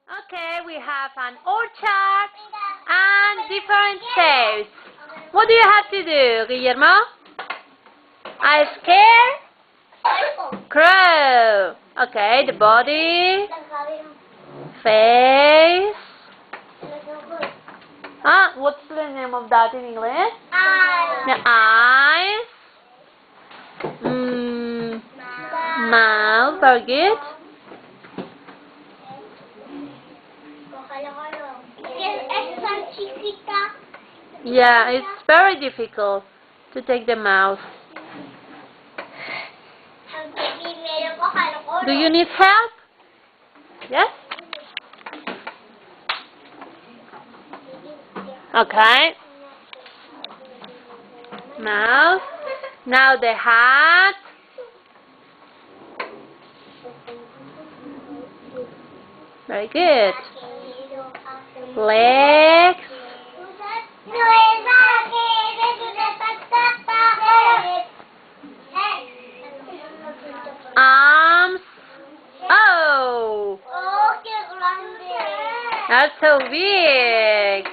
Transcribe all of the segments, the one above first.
Okay, we have an orchard and different shapes. What do you have to do, Guillermo? A scare crow. Okay, the body, face. What's the name of that in English? The eyes. Mouth. Very good. Yeah, it's very difficult to take the mouth. Do you need help? Yes? Okay. Mouth. Now the hat. Very good. Legs. Arms. Oh! That's so big.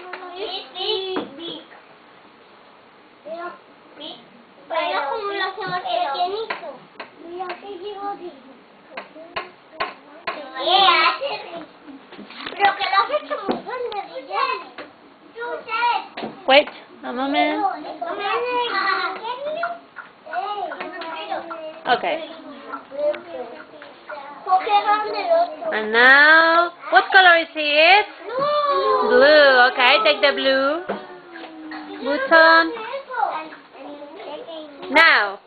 Wait a moment. Okay. And now, what color is it? Blue. Okay, take the blue. Button. Now,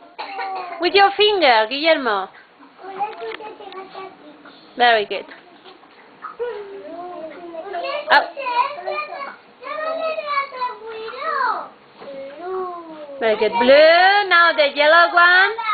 with your finger, Guillermo. Very good. Up. Very good. Blue. Now the yellow one.